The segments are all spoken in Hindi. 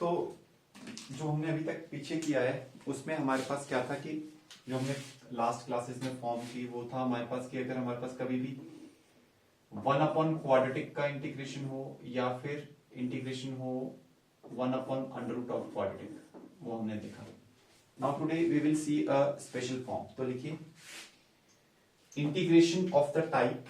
तो जो हमने अभी तक पीछे किया है उसमें हमारे पास क्या था कि जो हमने लास्ट क्लासेस में फॉर्म की वो था हमारे पास कि अगर हमारे पास कभी भी 1/क्वाड्रेटिक का इंटीग्रेशन हो या फिर इंटीग्रेशन हो 1/√ऑफ क्वाड्रेटिक, वो हमने देखा। Now today we will see a special form. तो लिखिए integration of the type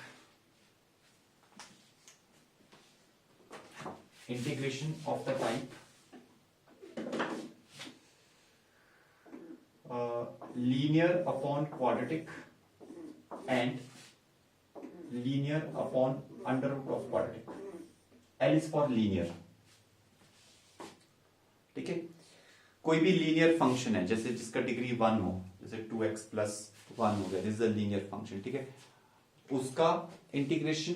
linear upon quadratic and linear upon √of quadratic. L is for linear. ठीक है, कोई भी लीनियर फंक्शन है जैसे जिसका डिग्री 1 हो, जैसे 2x + 1 हो गया, this is a linear function. ठीक है, उसका इंटीग्रेशन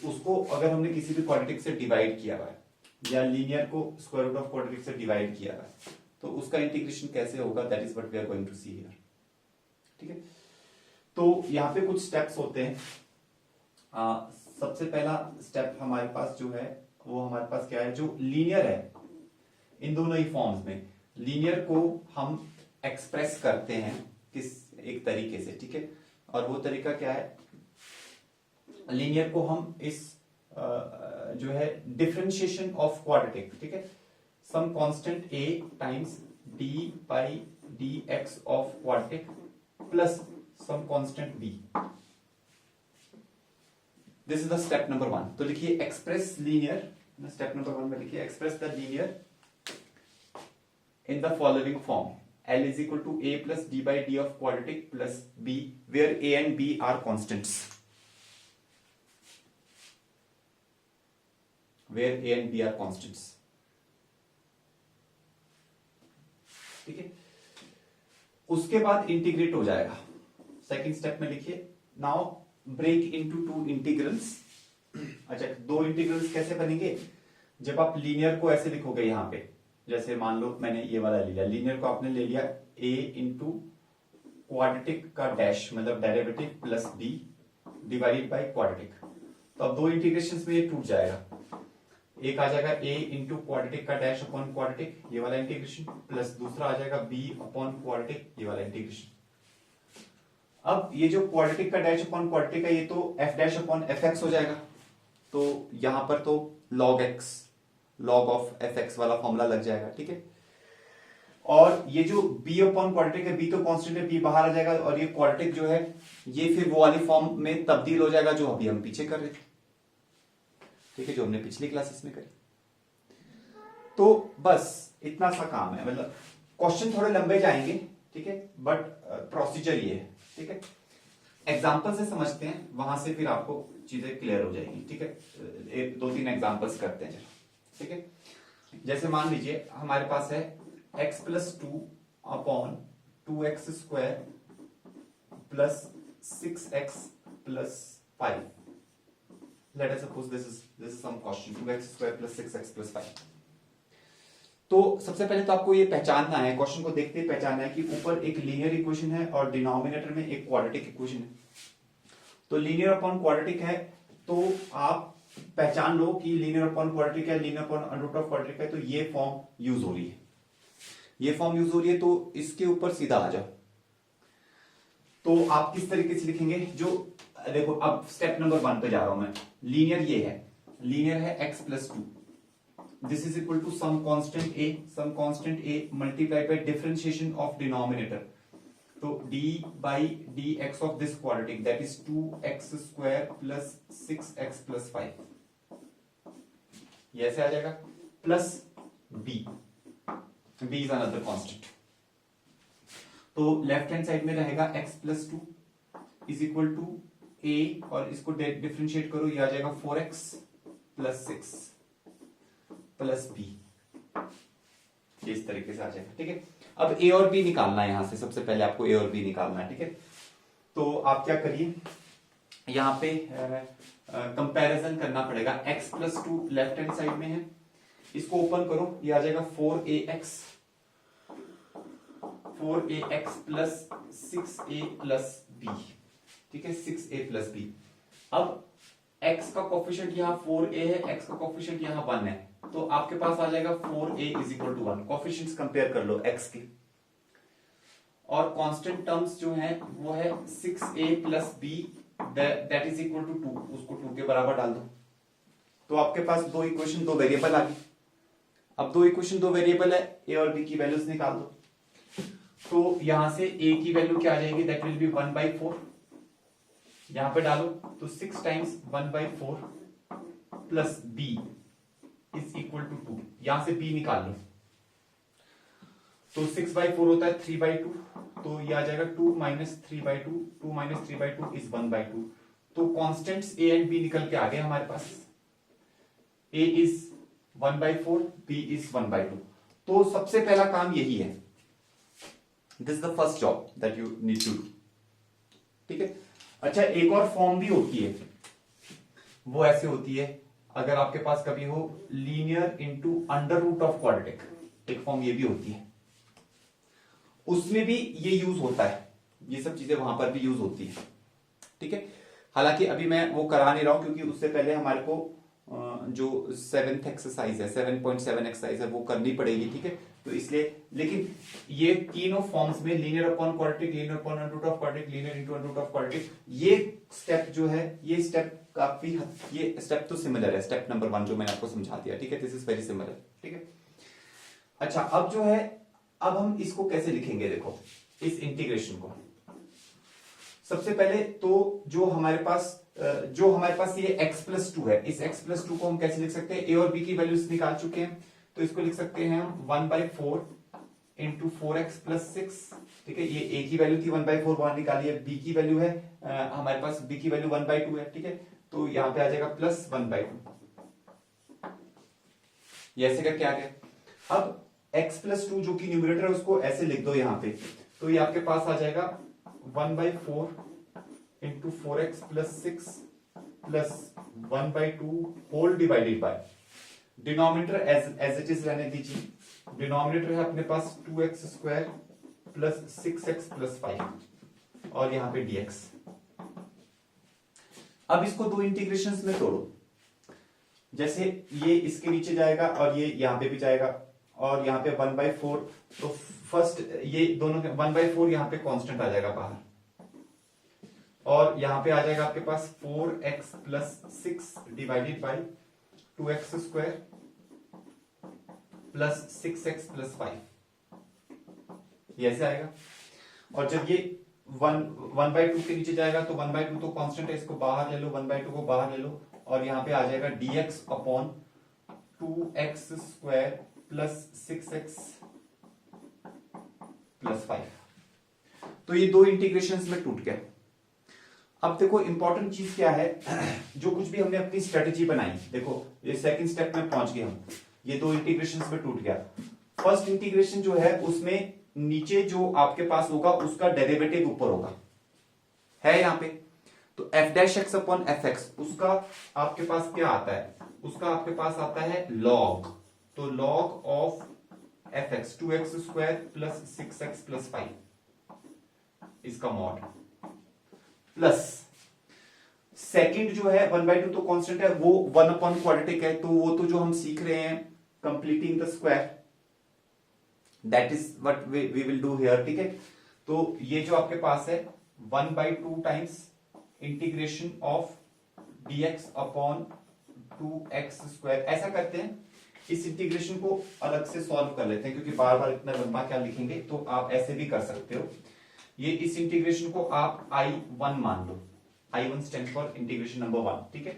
उसको अगर हमने किसी भी क्वाड्रेटिक से डिवाइड किया हुआ है या लीनियर को √ऑफ क्वाड्रेटिक से डिवाइड किया हुआ है तो उसका इंटीग्रेशन कैसे होगा, that is what we are going to see here. ठीक है, तो यहाँ पे कुछ स्टेप्स होते हैं। सबसे पहला स्टेप हमारे पास जो है वो हमारे पास क्या है, जो लीनियर है इन दोनों ही फॉर्म्स में, लीनियर को हम एक्सप्रेस करते हैं किस एक तरीके से। ठीक है, और वो तरीका क्या है, लीनियर को हम इस जो है डिफरेंशिएशन ऑफ क्वाड्रेटिक, ठीक है, some constant a times d by dx of quadratic plus some constant b, this is the step number 1। तो लिखिए एक्सप्रेस लीनियर, स्टेप नंबर 1 में लिखिए express the linear in the following form: L is equal to a plus d by d of quadratic plus b, where a and b are constants. Where a and b are constants. ठीक है, उसके बाद इंटीग्रेट हो जाएगा। सेकंड स्टेप में लिखिए now break into two integrals. अच्छा, दो इंटीग्रल्स कैसे बनेंगे, जब आप लीनियर को ऐसे लिखोगे यहां पे, जैसे मान लो मैंने ये वाला ले लिया, लीनियर को आपने ले लिया a इंटू क्वाड्रेटिक का डैश मतलब derivative plus b divided by quadratic. तो अब दो इंटीग्रेशंस में ये टूट जाएगा, एक आ जाएगा a इंटू क्वाड्रेटिक का डैश अपॉन क्वाड्रेटिक, ये वाला इंटीग्रेशन, प्लस दूसरा आ जाएगा b अपॉन क्वाड्रेटिक, ये वाला इंटीग्रेशन। अब ये जो क्वाड्रेटिक का डैश अपॉन क्वाड्रेटिक है ये तो f डैश अपॉन fx हो जाएगा, तो यहां पर तो log ऑफ fx वाला फॉर्मूला लग जाएगा। ठीक है, और ये जो b अपॉन क्वाड्रेटिक है, b तो कांस्टेंट है, b बाहर आ जाएगा और ये क्वाड्रेटिक जो है ये फिर वो वाली फॉर्म में तब्दील हो जाएगा जो अभी हम पीछे कर रहे थे। ठीक है, जो हमने पिछली क्लासेस में करी। तो बस इतना सा काम है, मतलब क्वेश्चन थोड़े लंबे जाएंगे, ठीक है, बट प्रोसीजर ये है। ठीक है, एग्जाम्पल से समझते हैं, वहां से फिर आपको चीजें क्लियर हो जाएंगी। ठीक है, एक 2-3 एग्जाम्पल्स करते हैं। ठीक है, जैसे मान लीजिए हमारे पास है x + 2 upon 2x² plus 6x + 5। Let us suppose this is some question, 2x² plus 6x + 5। तो सबसे पहले तो आपको ये पहचानना है, क्वेश्चन को देखते ही पहचानना है कि ऊपर एक लीनियर इक्वेशन है और डिनोमिनेटर में एक क्वाड्रेटिक इक्वेशन है। तो लीनियर अपॉन क्वाड्रेटिक है तो आप पहचान लो कि लीनियर अपॉन क्वाड्रेटिक है, लीनियर अपॉन √ऑफ क्वाड्रेटिक है, तो ये फॉर्म यूज हो रही है, ये फॉर्म यूज हो रही है, तो इसके ऊपर सीधा आ जाओ। तो आप किस तरीके से लिखेंगे, जो देखो अब स्टेप नंबर 1 पे जा रहा हूं मैं। लीनियर ये है, लीनियर है x + 2, this is equal to some constant a multiply by differentiation of denominator, तो d by dx of this quadratic, that is 2x² plus 6x plus 5, ये ऐसे आ जाएगा, plus b is another constant। तो लेफ्ट हैंड साइड में रहेगा x + 2 is equal to a, और इसको डिफरेंशिएट करो, ये आ जाएगा 4x + 6 प्लस b, ये इस तरीके से आ जाएगा। ठीक है, अब a और b निकालना है, यहां से सबसे पहले आपको a और b निकालना है। ठीक है, तो आप क्या करिए, यहां पे कंपैरिजन करना पड़ेगा। x + 2 लेफ्ट हैंड साइड में है, इसको ओपन करो, ये आ जाएगा 4ax plus 6a plus b। ठीक है, 6a प्लस b। अब x का कोफिशिएंट यहां 4a है, x का कोफिशिएंट यहां 1 है, तो आपके पास आ जाएगा 4a is equal to 1। Coefficients compare कर लो x के, और कांस्टेंट टर्म्स जो है वो है 6a plus b that is equal to 2, उसको 2 के बराबर डाल दो। तो आपके पास दो इक्वेशन, दो वेरिएबल आ गई। अब दो इक्वेशन दो वेरिएबल है, a और b की वैल्यूज निकाल दो। तो यहां से a की वैल्यू क्या आ जाएगी, दैट विल बी 1/4, यहां पे डालो तो 6 times 1/4 plus b is equal to 2, यहां से b निकाल लो। तो 6/4 होता है 3/2, तो ये आ जाएगा 2 माइनस 3/2, 2 माइनस 3/2 इज 1/2। तो कॉन्स्टेंट्स a एंड b निकल के आ गए हमारे पास, a इज 1/4, b इज 1/2। तो सबसे पहला काम यही है, this is the first job that you need to do, ठीक है। अच्छा, एक और फॉर्म भी होती है, वो ऐसे होती है, अगर आपके पास कभी हो linear into under root of quadratic, एक फॉर्म ये भी होती है, उसमें भी ये यूज होता है, ये सब चीजें वहां पर भी यूज होती है, ठीक है। हालांकि अभी मैं वो करा नहीं रहा हूं, क्योंकि उससे पहले हमारे को जो 7th एक्सरसाइज है, 7.7 एक्सरसाइज है, वो करनी पड़ेगी, ठीक है। तो इसलिए, लेकिन ये तीनों फॉर्म्स में linear upon quadratic, linear upon under root of quadratic, linear into under root of quadratic, ये स्टेप जो है, ये स्टेप काफी, ये स्टेप तो सिमिलर है, स्टेप नंबर 1 जो मैंने आपको समझा दिया, ठीक है। दिस इज वेरी सिमिलर, ठीक है। अच्छा, अब जो है, अब हम इसको कैसे लिखेंगे, देखो इस इंटीग्रेशन को। सबसे पहले तो जो हमारे पास ये x प्लस 2 है, इस x प्लस 2 को हम कैसे लिख सकते हैं, a और b की वैल्यूज निकाल चुके हैं, तो इसको लिख सकते हैं हम 1/4 इंटू 4x प्लस 6, ठीक है। ये a की वैल्यू थी 1/4, वहां निकाली है, b की वैल्यू है हमारे पास b की वैल्यू 1/2 है, ठीक है। तो यहां पे आ जाएगा प्लस 1/2, ये ऐसे करके आ गया। अब x प्लस 2 जो कि न्यूमरेटर है, उसको ऐसे लिख दो यहां पे, तो ये आपके पास आ जाएगा 1/4 into 4x plus 6 plus 1/2 whole divided by, denominator as it is रहने दीजिए, डिनोमिनेटर है अपने पास 2x स्क्वायर प्लस 6x प्लस 5 और यहां पे dx। अब इसको दो इंटीग्रेशंस में तोड़ो, जैसे ये इसके नीचे जाएगा और ये यहां पे भी जाएगा, और यहां पे 1/4, तो फर्स्ट ये दोनों 1/4 यहां पे कांस्टेंट आ जाएगा बाहर, और यहां पे आ जाएगा आपके पास 4x plus 6 divided by 2x स्क्वायर प्लस 6x प्लस 5, ये ऐसे आएगा। और जब ये 1/2 के नीचे जाएगा, तो 1/2 तो कांस्टेंट है, इसको बाहर ले लो, 1/2 को बाहर ले लो, और यहां पे आ जाएगा dx अपॉन 2x स्क्वायर प्लस 6x प्लस 5। तो ये दो इंटीग्रेशंस में टूट गया। अब देखो इंपॉर्टेंट चीज क्या है, जो कुछ भी हमने अपनी स्ट्रेटेजी बनाई, देखो ये सेकंड स्टेप में पहुंच गए हम, ये दो इंटीग्रेशंस में टूट गया। फर्स्ट इंटीग्रेशन जो है, उसमें नीचे जो आपके पास होगा उसका डेरिवेटिव ऊपर होगा, है यहां पे, तो f dash x upon F x, उसका आपके पास क्या आता है, उसका आपके पास आता है लॉग, तो log of F x 2x स्क्वायर प्लस 6x प्लस 5, इसका मॉड, प्लस सेकंड जो है 1/2 तो कांस्टेंट है, वो 1 अपॉन क्वाड्रेटिक है, तो वो तो जो हम सीख रहे हैं completing the square, that is what we will do here, ठीक है। तो ये जो आपके पास है 1/2 times integration of dx upon 2x square, ऐसा करते हैं, इस इंटीग्रेशन को अलग से सॉल्व कर लेते हैं, क्योंकि बार बार इतना लंबा क्या लिखेंगे, तो आप ऐसे भी कर सकते हो। ये इस इंटीग्रेशन को आप I1 मान लो, I1 stand for integration number 1, ठीक है।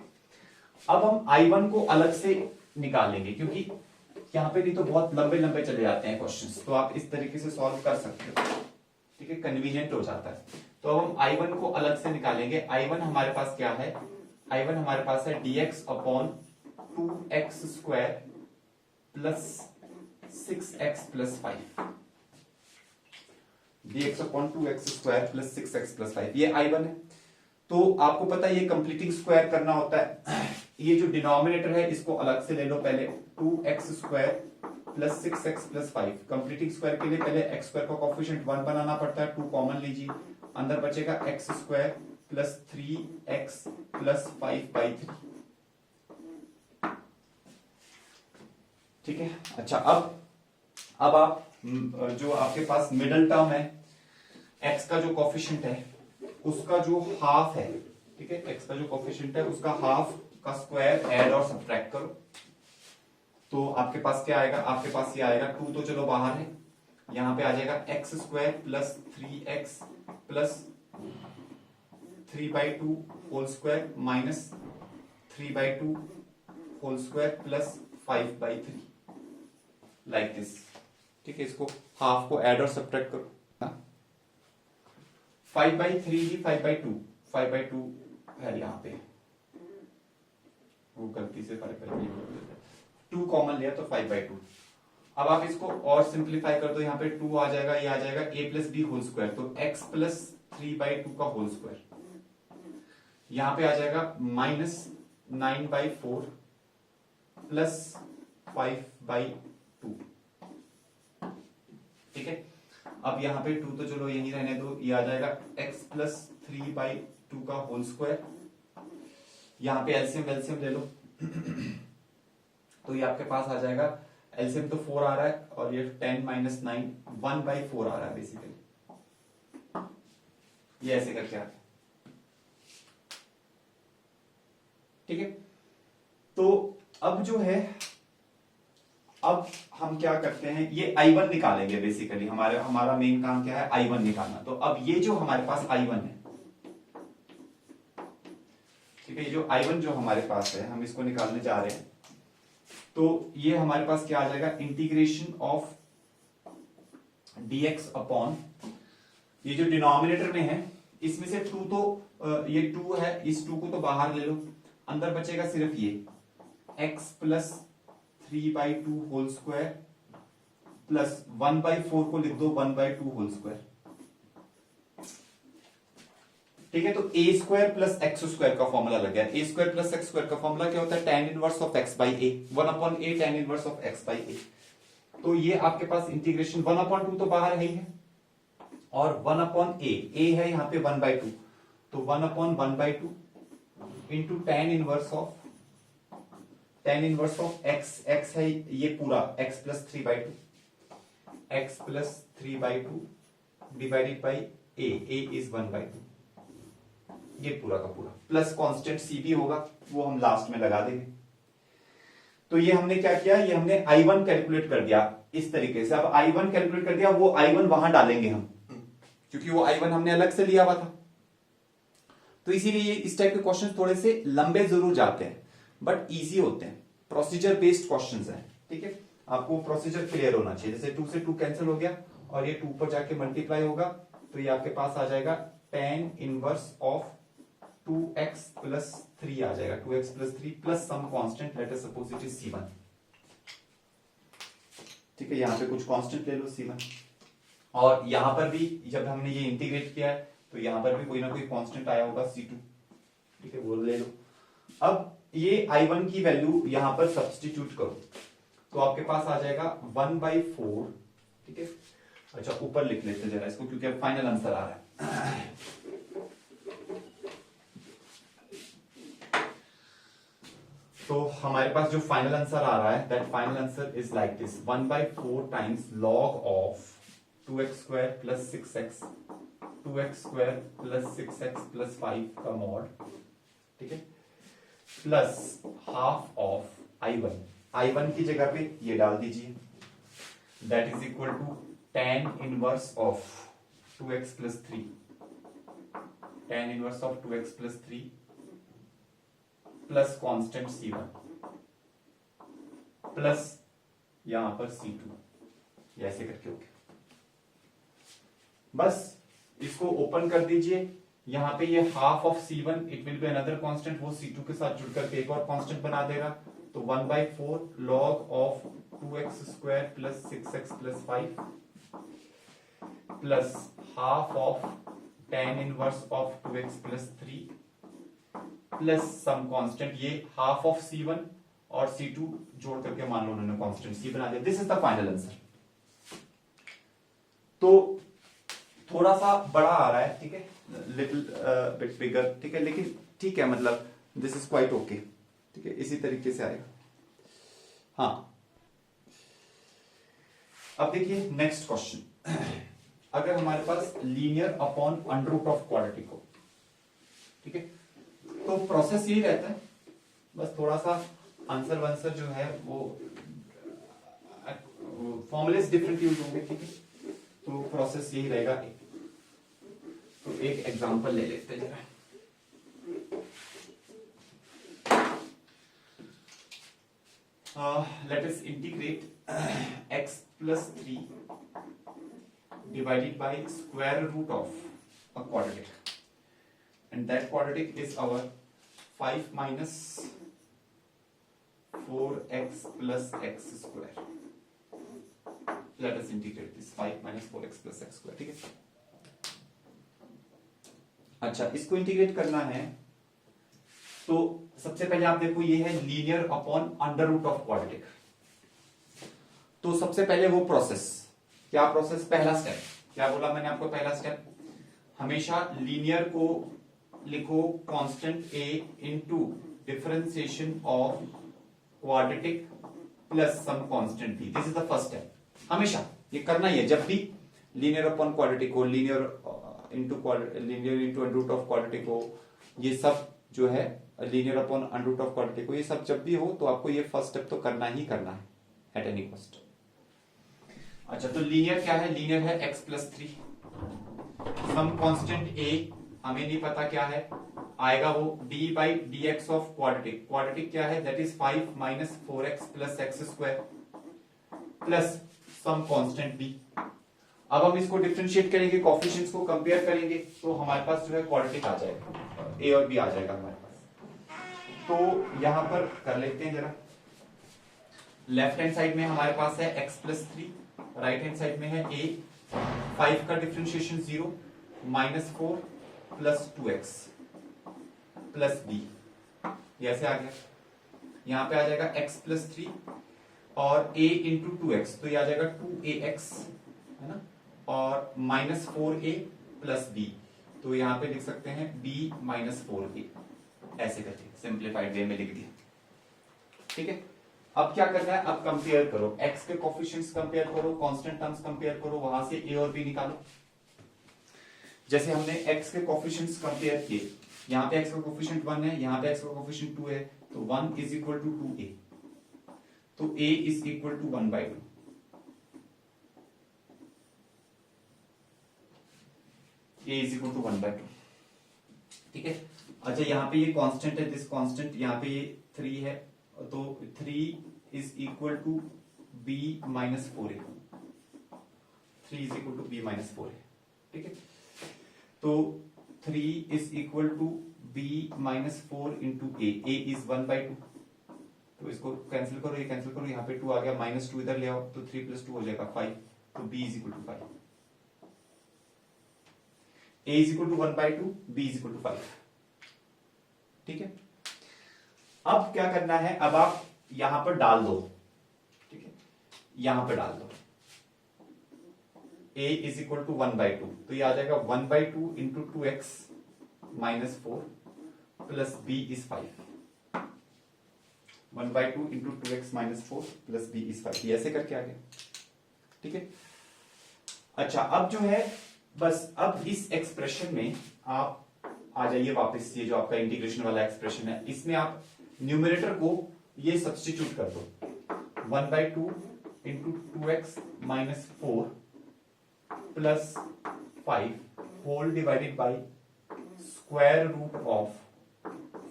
अब हम I1 को अलग से निकाल लेंगे, क्योंकि यहां पे नहीं तो बहुत लंबे लंबे चले जाते हैं क्वेश्चंस, तो आप इस तरीके से सॉल्व कर सकते हो, ठीक है, कन्वीनियंट हो जाता है। तो अब हम I1 को अलग से निकालेंगे। I1 हमारे पास क्या है, I1 हमारे पास है dx अपॉन 2x स्क्वायर plus 6x plus 5, dx upon 2x स्क्वायर प्लस 6x प्लस 5, ये I1 है। तो आपको पता है ये कंप्लीटिंग स्क्वायर करना होता है, ये जो डिनोमिनेटर है इसको अलग से ले लो, पहले 2x स्क्वायर plus 6x plus 5, completing square के लिए पहले x स्क्वायर का कोएफिशिएंट 1 बनाना पड़ता है, 2 कॉमन लीजिए, अंदर बचेगा x square plus 3x plus 5/3, ठीक है। अच्छा, अब आप जो आपके पास मिडल टर्म है x का जो कोफिशिएंट है उसका जो हाफ है, ठीक है, x का जो कोफिशिएंट है उसका हाफ का स्क्वायर ऐड और सब्ट्रैक्ट करो तो आपके पास क्या आएगा, आपके पास ये आएगा 2 तो चलो बाहर है, यहां पे आ जाएगा x square plus 3x plus 3/2 whole square minus 3/2 whole square plus 5/3 like this. ठीक है, इसको हाफ को ऐड और सब्ट्रैक्ट करो। 5/3 ही 5/2 है यहाँ पे, वो गलती से 2 कॉमन लिया तो 5/2। अब आप इसको और सिंप्लीफाई कर दो, यहाँ पे 2 आ जाएगा, ये आ जाएगा a plus b whole square, तो x प्लस 3/2 का होल स्क्वायर, यहाँ पे आ जाएगा माइनस 9/4 प्लस 5/2। ठीक है, अब यहाँ पे 2 तो चलो यही रहने दो, ये आ जाएगा x प्लस 3/2 का होल स्क्वायर, यहाँ पे एलसीएम ले लो तो ये आपके पास आ जाएगा, एलसीएम तो 4 आ रहा है और ये 10 माइनस 9 1/4 आ रहा है बेसिकली, ये ऐसे करके आता है। ठीक है, तो अब जो है, अब हम क्या करते हैं, ये I1 निकालेंगे बेसिकली, हमारा मेन काम क्या है, I1 निकालना। तो अब ये जो हमारे पास I1 है, ठीक है, ये जो I1 जो हमारे पास है हम इसको निकालने जा रहे हैं, तो ये हमारे पास क्या आ जाएगा, इंटीग्रेशन ऑफ dx अपॉन, ये जो डिनोमिनेटर में है इसमें से 2 तो ये 2 है, इस 2 को तो बाहर ले लो, अंदर बचेगा सिर्फ ये x plus 3/2 whole square plus 1/4 को लिख दो 1/2 होल स्क्वायर। ठीक है, तो a square plus x square का फॉर्मूला लग गया। a square plus x square का फॉर्मूला क्या होता है, tan inverse of x by a, 1/a tan inverse of x by a। तो ये आपके पास इंटीग्रेशन 1/2 तो बाहर है ही है, और 1/a, a है यहाँ पे 1/2, तो 1/1/2 into tan inverse of x है ये पूरा x plus 3/2, x plus 3/2 divided by a is 1/2, ये पूरा का पूरा, प्लस कांस्टेंट c भी होगा, वो हम लास्ट में लगा देंगे। तो ये हमने क्या किया, ये हमने I1 कैलकुलेट कर दिया इस तरीके से। अब I1 कैलकुलेट कर दिया, वो I1 वहां डालेंगे हम, क्योंकि वो I1 हमने अलग से लिया हुआ था। तो इसीलिए इस टाइप के क्वेश्चन थोड़े से लंबे जरूर जाते हैं बट इजी होते हैं, प्रोसीजर बेस्ड क्वेश्चंस हैं। ठीक है, आपको प्रोसीजर क्लियर होना चाहिए। जैसे 2 से 2 कैंसिल हो गया और ये 2 पर जाके मल्टीप्लाई होगा, तो ये आपके पास आ जाएगा tan inverse of 2x plus 3 आ जाएगा, 2x plus 3 plus some constant, let us suppose it is c1। ठीक है, यहां पे कुछ कांस्टेंट ले लो c1, और यहां पर भी जब हमने ये इंटीग्रेट किया है तो यहां पर भी कोई ना कोई कांस्टेंट आया होगा c2। ठीक है, वो ले लो। अब ये I1 की वैल्यू यहां पर सब्स्टिट्यूट करो तो आपके पास आ जाएगा 1/4। ठीक है, अच्छा ऊपर लिख लेते जरा इसको, क्योंकि अब फाइनल आंसर आ रहा है। तो हमारे पास जो फाइनल आंसर आ रहा है, that final answer is like this, 1/4 times log of 2x स्क्वायर प्लस 6x, 2x स्क्वायर प्लस 6x प्लस 5 का मॉड, ठीक है, प्लस हाफ ऑफ I1 की जगह पे ये डाल दीजिए, that is equal to tan inverse of 2x plus 3, tan inverse of 2x plus 3 plus constant c1 plus यहां पर c2, ये ऐसे करके हो गया। बस इसको ओपन कर दीजिए, यहां पे ये half of c1, it will be another constant, वो c2 के साथ जुड़ करके एक और कांस्टेंट बना देगा, तो 1/4 log ऑफ 2x स्क्वायर plus 6x plus 5 plus half of tan inverse of 2x plus 3 plus some constant, ये हाफ ऑफ c1 और c2 जोड़ करके मान लो उन्होंने कांस्टेंट c बना दिया। This is the final answer. तो थोड़ा सा बड़ा आ रहा है, ठीक है, लिटिल बिट बिगर, ठीक है, लेकिन ठीक है, मतलब दिस इज क्वाइट ओके। ठीक है, इसी तरीके से आएगा। हाँ, अब देखिए नेक्स्ट क्वेश्चन, अगर हमारे पास linear upon under root of quadratic हो, ठीक है, तो प्रोसेस यही रहता है, बस थोड़ा सा आंसर वांसर जो है वो फॉर्मुलेस डिफरेंट यूज होंगे, ठीक है, तो प्रोसेस यही रहेगा। तो एक एग्जांपल ले लेते हैं जरा। Let us integrate x plus 3 divided by square root of a quadratic, and that quadratic is our 5 minus 4x plus x square. Let us integrate this 5 minus 4x plus x square, ठीक है। अच्छा, इसको इंटीग्रेट करना है तो सबसे पहले आप देखो ये है linear upon under root of quadratic. तो सबसे पहले वो प्रोसेस, क्या प्रोसेस, पहला स्टेप क्या बोला मैंने आपको, पहला स्टेप हमेशा लीनियर को लिखो constant a into differentiation of quadratic plus some constant b। This is the first step, हमेशा ये करना ही है जब भी लीनियर अपॉन क्वाड्रेटिक हो, linear into under root of quadratic हो, ये सब जो है linear upon under root of quadratic हो, ये सब जब भी हो तो आपको ये फर्स्ट स्टेप तो करना ही करना है एट एनी कॉस्ट। अच्छा, तो लीनियर क्या है, लीनियर है x plus 3, some constant a हमें नहीं पता क्या है, आएगा वो d by d x of quadratic, quadratic क्या है, that is 5 minus 4x plus x square plus some constant b। अब हम इसको डिफरेंशिएट करेंगे, कोएफिशिएंट्स को कंपेयर करेंगे, तो हमारे पास जो है क्वाड्रेटिक आ जाएगा, a और b आ जाएगा हमारे पास। तो यहां पर कर लेते हैं जरा, लेफ्ट हैंड साइड में हमारे पास है x plus 3, right hand side में है a, 5 का differentiation 0, minus 4 plus 2x plus b, ऐसे आ गया। यहां पे आ जाएगा x प्लस 3 और a इंटू 2x, तो ये आ जाएगा 2ax, है ना, और माइनस 4a प्लस b, तो यहां पे लिख सकते हैं b माइनस 4a, ऐसे करके सिंप्लीफाइड वे में लिख दिया, ठीक है। अब क्या करना है, अब कंपेयर करो, x के कोएफिशिएंट्स कंपेयर करो, कांस्टेंट टर्म्स कंपेयर करो, वहां से a और b निकालो। जैसे हमने x के कोएफिशिएंट्स कंपेयर किए, यहां पे x का कोएफिशिएंट 1 है, यहां पे x का कोएफिशिएंट 2 है, तो 1 इज इक्वल टू 2a, तो a is equal to 1/2, a is equal to 1/2, ठीक है। अच्छा, यहाँ पे ये कांस्टेंट है, दिस कांस्टेंट, यहाँ पे ये 3 है, तो 3 is equal to b minus 4a, 3 is equal to b minus 4a, ठीक है। तो 3 is equal to b minus 4 into a is 1/2, तो इसको कैंसिल करो, ये कैंसिल करो, यहाँ पे 2 आ गया, माइनस 2 इधर ले आओ, तो 3 प्लस 2 हो जाएगा 5, तो b is equal to 5, a is equal to 1/2, b is equal to 5, ठीक है। अब क्या करना है, अब आप यहां पर डाल दो, ठीक है, यहां पर डाल दो a इज इक्वल टू 1/2, तो ये आ जाएगा 1/2 into 2x minus 4 plus b is 5, 1/2 into 2x minus 4 plus b is 5, ऐसे करके आ गया, ठीक है। अच्छा, अब जो है बस अब इस एक्सप्रेशन में आप आ जाइए वापस, ये जो आपका इंटीग्रेशन वाला एक्सप्रेशन है, इसमें आप न्यूमरेटर को ये सब्स्टिट्यूट कर दो, 1/2 into 2x minus 4 plus 5 whole divided by square root of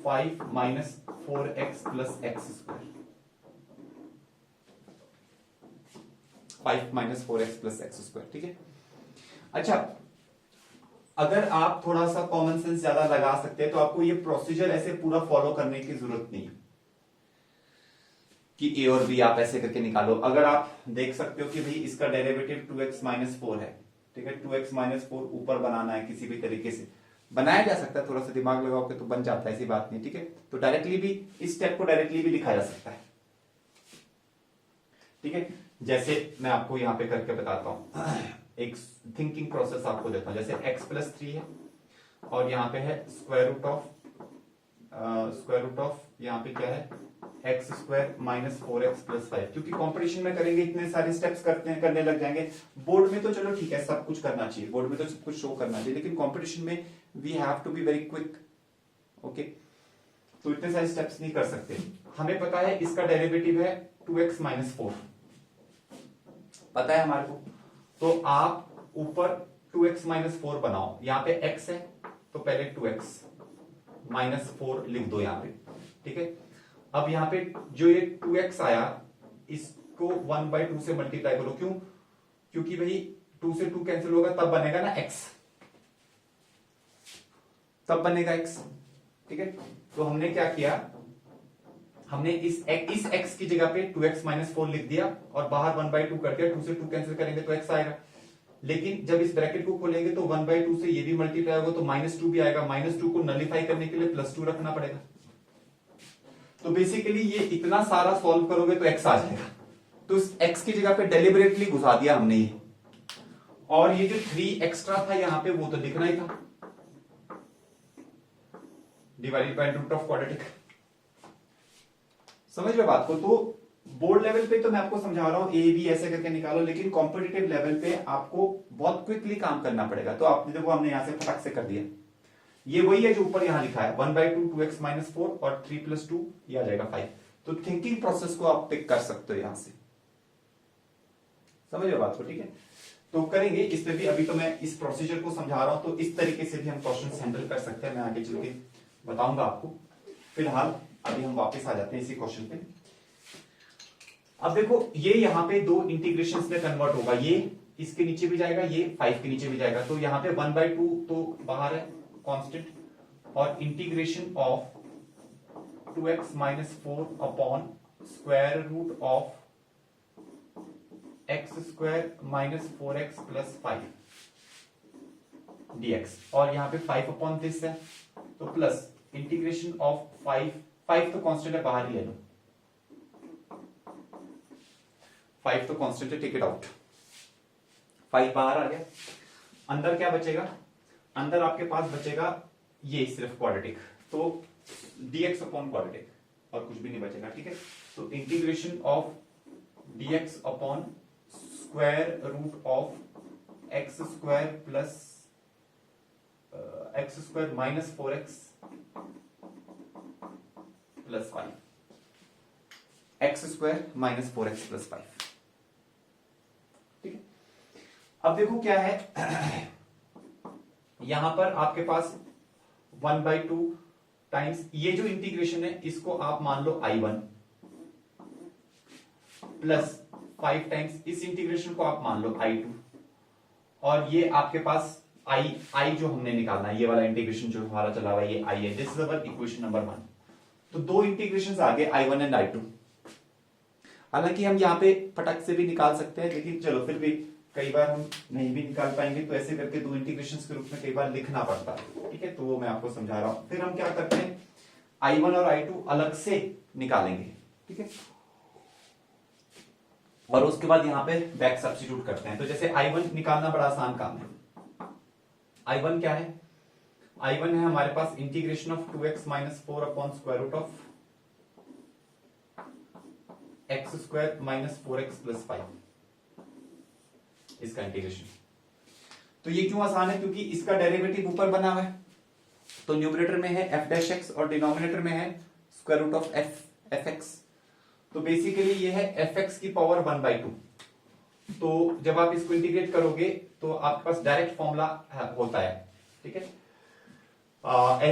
5 minus 4x plus x square, 5 minus 4x plus x square, ठीक है। अच्छा, अगर आप थोड़ा सा कॉमन सेंस ज्यादा लगा सकते हैं तो आपको ये प्रोसीजर ऐसे पूरा फॉलो करने की जरूरत नहीं कि a और b आप ऐसे करके निकालो। अगर आप देख सकते हो कि भाई इसका डेरिवेटिव 2x माइनस 4 है, ठीक है, 2x माइनस 4 ऊपर बनाना है, किसी भी तरीके से बनाया जा सकता है, थोड़ा सा दिमाग लगाओगे तो बन जाता है, ऐसी बात नहीं, ठीक है। तो डायरेक्टली भी इस स्टेप को डायरेक्टली भी लिखा जा सकता है, ठीक है। जैसे मैं आपको यहां पे करके बताता हूं, एक थिंकिंग प्रोसेस आपको देता हूं। जैसे x प्लस 3 है और यहाँ पे है स्क्वायर रूट ऑफ यहाँ पे क्या है x square minus 4x plus 5। क्योंकि कंपटीशन में करेंगे इतने सारे स्टेप्स करने लग जाएंगे। बोर्ड में तो चलो ठीक है, सब कुछ करना चाहिए, बोर्ड में तो सब कुछ शो करना चाहिए, लेकिन कंपटीशन में we have to be very quick. Okay, तो इतने सारे स्टेप्स नहीं कर सकते। हमें पता है इसका डेरिवेटिव है 2x माइनस 4, पता है हमारे को। तो आप ऊपर 2x माइनस 4 बनाओ, यहाँ पे x है तो पहले 2x माइनस 4 लिख दो यहाँ पे, ठीक है। अब यहाँ पे जो ये 2x आया इसको 1/2 से मल्टीप्लाई करो। क्यों? क्योंकि भाई 2 से 2 कैंसिल होगा तब बनेगा ना x, तब बनेगा x, ठीक है। तो हमने क्या किया, हमने इस x की जगह पे 2x माइनस 4 लिख दिया और बाहर 1/2 कर दिया। 2 से 2 कैंसिल करेंगे तो x आएगा, लेकिन जब इस ब्रैकेट को खोलेंगे तो 1/2 से ये भी मल्टीप्लाई होगा तो -2 भी आएगा। -2 को नलिफाई करने के लिए +2 रखना पड़ेगा। तो बेसिकली ये इतना सारा सॉल्व करोगे तो x आ जाएगा। तो इस x की जगह पे डेलिबरेटली घुसा दिया हमने ये, और ये जो 3 एक्स्ट्रा था यहाँ पे वो तो लिखना ही था, divided by root of quadratic. समझ रहे बात को? तो बोर्ड लेवल पे तो मैं आपको समझा रहा हूं ए बी ऐसे करके निकालो, लेकिन कॉम्पिटिटिव लेवल पे आपको बहुत क्विकली काम करना पड़ेगा। तो आपने देखो हमने यहां से फटाक से कर दिया, ये वही है जो ऊपर यहां लिखा है 1/2 2x माइनस 4 और 3 + 2 ये आ जाएगा 5। तो थिंकिंग प्रोसेस को आप पिक कर सकते हो यहां से, समझ रहे बात को? ठीक है, तो करेंगे इस पे भी। अभी तो मैं इस प्रोसीजर को समझा रहा हूं, तो इस तरीके से भी हम क्वेश्चन हैंडल कर सकते हैं, मैं आगे चल के बताऊंगा आपको। फिलहाल अभी हम वापस आ जाते हैं इसी क्वेश्चन पे। अब देखो ये यहाँ पे दो इंटीग्रेशंस में कन्वर्ट होगा, ये इसके नीचे भी जाएगा, ये 5 के नीचे भी जाएगा। तो यहाँ पे 1/2 तो बाहर है कांस्टेंट, और integration of 2x minus 4 upon square root of x square minus 4x plus 5 dx, और यहाँ पे 5 अपॉन दिस है तो प्लस इंटीग्रेशन ऑफ 5 तो कांस्टेंट है, बाहर ही ले लो, 5 तो कांस्टेंट है, टेक इट आउट। 5 बाहर आ गया, अंदर क्या बचेगा? अंदर आपके पास बचेगा ये सिर्फ क्वाड्रेटिक, तो dx अपॉन क्वाड्रेटिक, और कुछ भी नहीं बचेगा, ठीक है। तो integration of dx upon square root of x square plus x square minus 4x plus 5, x square minus 4x plus 5, ठीक है। अब देखो क्या है यहां पर आपके पास 1/2 टाइम्स ये जो इंटीग्रेशन है इसको आप मान लो I1 प्लस 5 टाइम्स इस इंटीग्रेशन को आप मान लो I2, और ये आपके पास I जो हमने निकालना है, ये वाला इंटीग्रेशन जो हमारा चला हुआ है ये I है। This is our equation number 1। तो दो इंटीग्रेशंस आ गए I1 एंड I2। हालांकि हम यहाँ पे फटक से भी निकाल सकते हैं, लेकिन चलो फिर भी कई बार हम नहीं भी निकाल पाएंगे, तो ऐसे करके दो इंटीग्रेशंस के रूप में कई बार लिखना पड़ता है, ठीक है। तो वो मैं आपको समझा रहा हूं। फिर हम क्या करते हैं, I1 और I2 अलग से निकालेंगे, ठीक है, और उसके बाद यहाँ पे बैक सब्स्टिट्यूट करते हैं। तो जैसे I1 निकालना बड़ा आसान काम है। I1 क्या है? I1 है हमारे पास integration of 2x minus 4 upon square root of x square minus 4x plus 5, इसका इंटीग्रेशन। तो ये क्यों आसान है? क्योंकि इसका डेरिवेटिव ऊपर बना हुआ है, तो न्यूमरेटर में है f' और डिनोमिनेटर में है स्क्वायर रूट ऑफ fx। तो बेसिकली ये है fx की पावर 1/2। तो जब आप इसको इंटीग्रेट करोगे तो आपके पास डायरेक्ट फॉर्मूला होता है, ठीक है।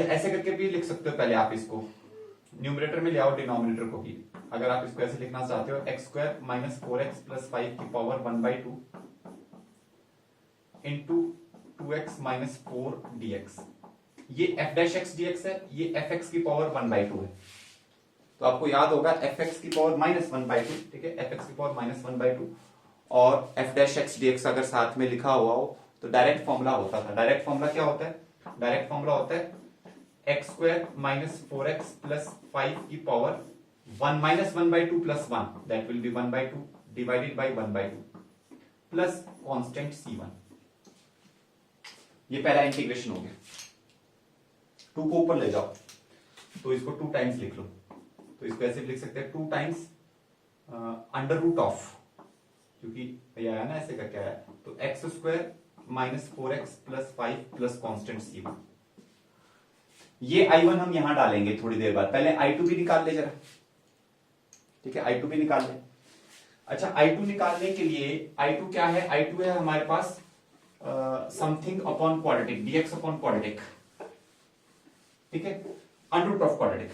ऐसे करके भी लिख सकते हो, पहले आप इसको न्यूमरेटर में ले आओ, डिनोमिनेटर को भी। अगर आप इसको ऐसे लिखना चाहते हो x square minus 4x plus 5 की power 1/2 into 2x minus 4 dx, ये f' dx है, ये fx की पावर 1/2 है। तो आपको याद होगा fx की पावर माइनस 1/2, ठीक है, fx की पावर माइनस 1/2, और f' dx अगर साथ में लिखा हुआ हो तो डायरेक्ट फॉर्मूला होता था। डायरेक्ट फॉर्मूला क्या होता है? डायरेक्ट फॉर्मूला होता है x square minus 4x plus 5 की power 1 minus 1/2 plus 1, that will be 1/2 divided by 1/2 plus constant c1। ये पहला इंटीग्रेशन हो गया। 2 को ऊपर ले जाओ तो इसको 2 टाइम्स लिख लो, तो इसको ऐसे भी लिख सकते हैं 2 टाइम्स अंडर रूट ऑफ, क्योंकि ये आया ना ऐसे करके आया, तो x square minus 4x plus 5 plus constant c1। ये i1 हम यहां डालेंगे थोड़ी देर बाद, पहले i2 भी निकाल ले जरा, ठीक है, i2 भी निकाल ले। अच्छा, i2 निकालने के लिए i2 क्या है, i2 है हमारे पास something upon quadratic, dx upon quadratic, ठीक है, अंडर रूट ऑफ क्वाड्रेटिक।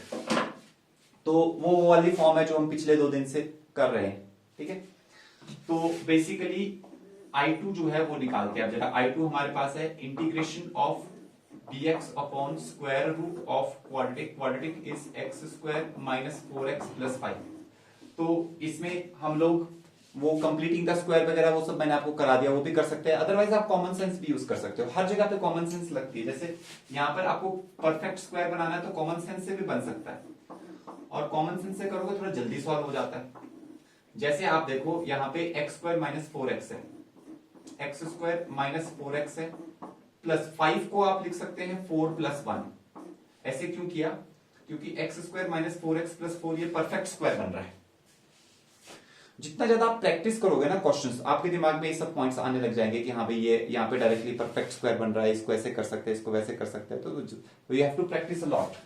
तो वो वाली फॉर्म है जो हम पिछले 2 दिन से कर रहे हैं, ठीक है। तो बेसिकली i2 जो है वो निकालते हैं। अब जरा i2 हमारे पास है integration of dx upon square root of quadratic, quadratic is x square minus 4x plus 5। तो इसमें हम लोग वो कंप्लीटिंग द स्क्वायर वगैरह वो सब मैंने आपको करा दिया, वो भी कर सकते हैं। अदरवाइज आप कॉमन सेंस भी यूज कर सकते हो, हर जगह पे कॉमन सेंस लगती है। जैसे यहाँ पर आपको परफेक्ट स्क्वायर बनाना है तो कॉमन सेंस से भी बन सकता है, और कॉमन सेंस से करोगे थोड़ा जल्दी सॉल्व हो जाता है। जैसे आप देखो यहाँ पे एक्स स्क्वायर माइनस 4x है, एक्स स्क्वायर माइनस 4x है, प्लस 5 को आप लिख सकते हैं 4 प्लस 1। ऐसे क्यों किया, क्योंकि x square minus 4x plus 4 ये परफेक्ट स्क्वायर बन रहा है। जितना ज्यादा आप प्रैक्टिस करोगे ना क्वेश्चंस, आपके दिमाग में ये सब पॉइंट्स आने लग जाएंगे कि हाँ भाई ये यहाँ पे डायरेक्टली परफेक्ट स्क्वायर बन रहा है, इसको ऐसे कर सकते हैं, इसको वैसे कर सकते हैं, तो you have to practise a lot.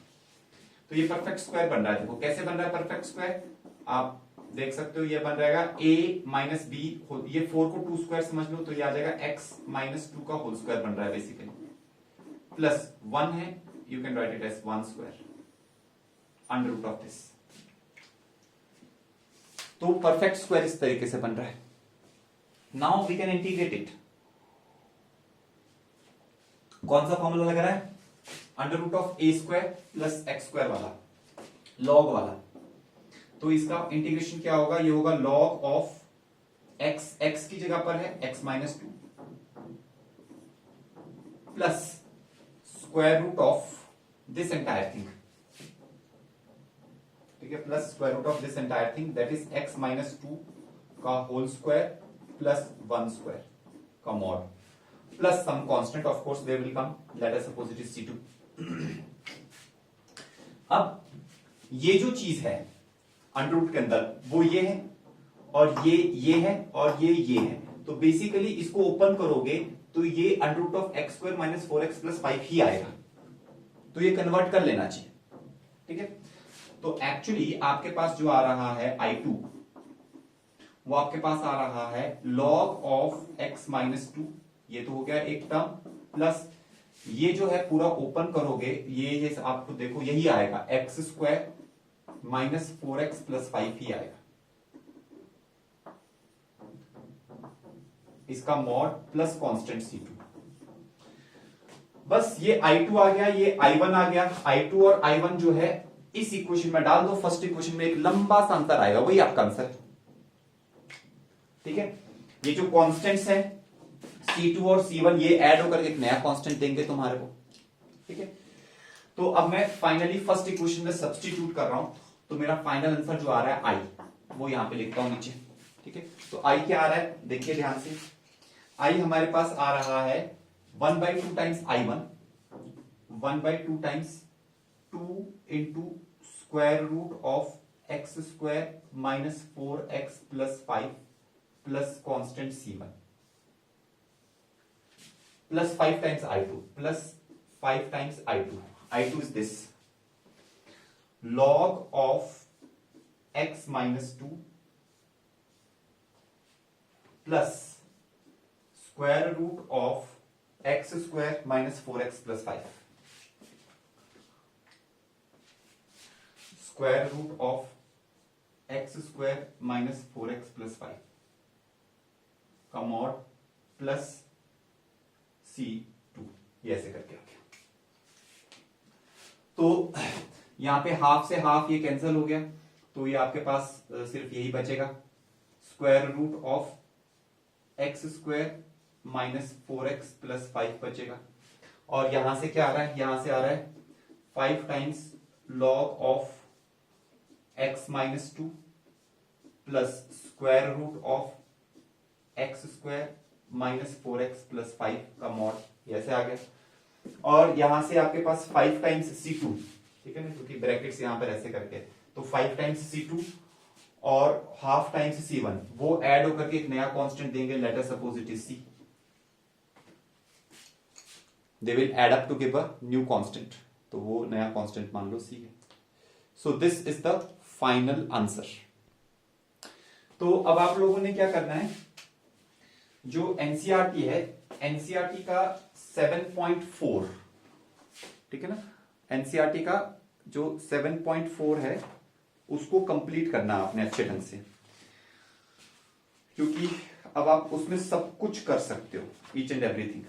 तो ये परफेक्ट स्क्वायर बन रहा है, देखो कैसे बन रहा है परफेक्ट स्क्वायर, आप देख सकते हो ये बन रहेगा a माइनस बी, ये 4 को 2 स्क्वायर समझ लो तो ये आ जाएगा x माइनस 2 का होल स्क्वायर बन रहा है बेसिकली, प्लस 1 है, you can write it as 1 square under root of this. तो परफेक्ट स्क्वायर इस तरीके से बन रहा है। Now we can integrate it. कौन सा फॉर्मूला लग रहा है, under root of a square plus x square वाला, लॉग वाला। तो इसका इंटीग्रेशन क्या होगा, ये होगा लॉग ऑफ एक्स, एक्स की जगह पर है x minus 2 plus square root of this entire thing, ठीक है, plus square root of this entire thing that is x minus 2 का होल स्क्वायर प्लस 1 स्क्वायर का mod plus some constant, of course they will come, let us suppose it is c2। अब ये जो चीज है अंडर रूट के अंदर वो ये है, और ये है, और ये है, तो बेसिकली इसको ओपन करोगे तो ये under root of x square minus 4x plus 5 ही आएगा। तो ये कन्वर्ट कर लेना चाहिए, ठीक है। तो एक्चुअली आपके पास जो आ रहा है i2, वो आपके पास आ रहा है log ऑफ x माइनस 2, ये तो हो गया एक टर्म, प्लस ये जो है पूरा ओपन करोगे ये आपको देखो यही आएगा x square minus 4x plus 5 ही आएगा, इसका मॉड प्लस कांस्टेंट c2। बस ये i2 आ गया, ये i1 आ गया। i2 और i1 जो है इस इक्वेशन में डाल दो, फर्स्ट इक्वेशन में एक लंबा सा अंतर आएगा, वही आपका आंसर है, ठीक है। ये जो कांस्टेंट्स है c2 और c1 ये ऐड होकर एक नया कांस्टेंट देंगे तुम्हारे को, ठीक है। तो अब मैं फाइनली फर्स्ट इक्वेशन में सब्स्टिट्यूट कर रहा हूं, तो मेरा फाइनल आंसर जो आ रहा है i, वो यहां पे लिखता हूं नीचे, ठीक है। तो i क्या आ रहा है, देखिए ध्यान से, i हमारे पास आ रहा है 1/2 times i1, 1/2 times 2 into square root of x square minus 4x plus 5 plus constant c1 plus 5 times i2 plus 5 times i2 is this log of x minus 2 plus square root of x square minus 4x plus 5 square root of x square minus 4x plus 5 का मॉड प्लस c2, ये ऐसे करके आ गया। तो यहां पे हाफ से हाफ ये कैंसिल हो गया, तो ये आपके पास सिर्फ यही बचेगा, square root of x square minus 4x plus 5 बचेगा। और यहां से क्या आ रहा है, यहां से आ रहा है 5 times log of x minus 2 plus square root of x square minus 4x plus 5 का मॉड, ऐसे आ गया। और यहां से आपके पास 5 टाइम्स c2, ठीक है ना, क्योंकि ब्रैकेट्स यहां पर ऐसे करके, तो 5 टाइम्स C2 और हाफ टाइम्स C1, वो ऐड होकर के एक नया कांस्टेंट देंगे, let us suppose it is C. They will add up to give a new constant, तो वो नया कांस्टेंट मान लो C है. So this is the final answer. तो अब आप लोगों ने क्या करना है, जो एनसीईआरटी है, एनसीईआरटी का 7.4, ठीक है ना, एनसीईआरटी का जो 7.4 है उसको कंप्लीट करना आपने अच्छे ढंग से, क्योंकि अब आप उसमें सब कुछ कर सकते हो, ईच एंड एवरीथिंग.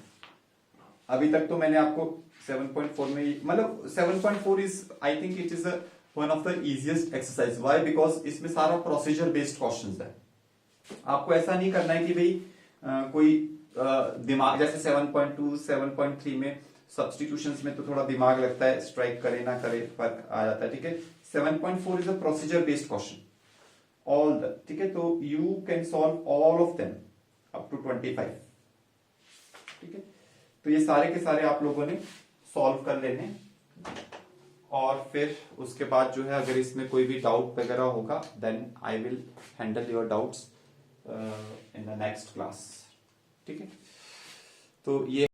अभी तक तो मैंने आपको 7.4 में, मतलब 7.4 is, I think it is one of the easiest exercise. Why? Because इसमें सारा प्रोसीजर बेस्ड क्वेश्चंस है. आपको ऐसा नहीं करना है कि भाई कोई दिमाग, जैसे 7.2 7.3 में सब्स्टिट्यूशंस में तो थोड़ा दिमाग लगता है, स्ट्राइक करे ना करे फर्क आ जाता है, ठीक है. 7.4 is a procedure based question all the, ठीक है. तो you can solve all of them up to 25, ठीक है. तो ये सारे के सारे आप लोगों ने सॉल्व कर लेने, और फिर उसके बाद जो है अगर इसमें कोई भी डाउट वगैरह होगा then I will handle your doubts in the next class, ठीक है. तो ये